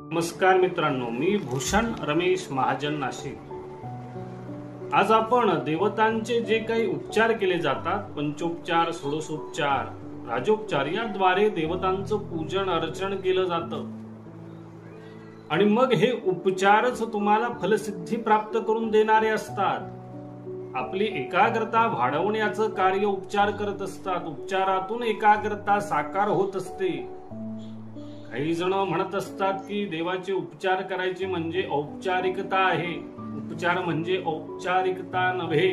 नमस्कार मित्रांनो, मी भूषण रमेश महाजन, नाशिक। आज आपण देवतांचे जे काही उपचार केले जातात, पंचोपचार, षोडशोपचार, राजोपचार, याद्वारे देवतांचं पूजन अर्चन केलं जातं आणि मग हे उपचारच तुम्हाला फलसिद्धी प्राप्त करून देणारे असतात। आपली एकाग्रता वाढवण्याचं कार्य उपचार करत असतात। उपचारातून एकाग्रता साकार होत असते। काही जण म्हणत असतात की देवाचे उपचार करायचे म्हणजे औपचारिकता आहे, उपचार म्हणजे औपचारिकता नव्हे।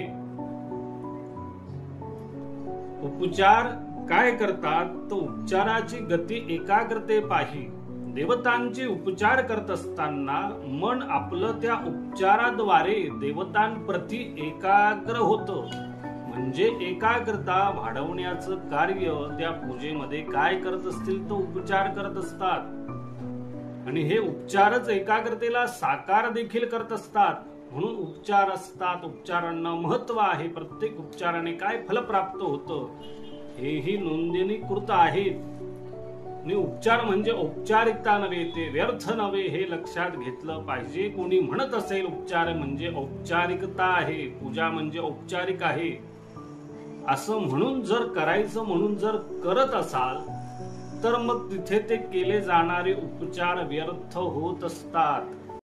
उपचार काय करतात तर उपचाराची गती एकाग्रतेपायी। देवतांचे उपचार करत असताना मन आपलं त्या उपचाराद्वारे देवतांप्रती एकाग्र होतं, म्हणजे एकाग्रता वाढवण्याचं कार्य त्या पूजेमध्ये काय करत असतील तर उपचार करत असतात आणि हे उपचारच एकाग्रतेला साकार देखील करत असतात। म्हणून उपचार असतात, उपचारांना महत्व आहे। प्रत्येक उपचाराने काय फल प्राप्त होतं हेही नोंदणीकृत आहेत आणि उपचार म्हणजे औपचारिकता नव्हे, ते व्यर्थ नव्हे, हे लक्षात घेतलं पाहिजे। कोणी म्हणत असेल उपचार म्हणजे औपचारिकता आहे, पूजा म्हणजे औपचारिक आहे, असं म्हणून जर करायचं म्हणून जर करत असाल तर मग तिथे ते केले जाणारे उपचार व्यर्थ होत असतात।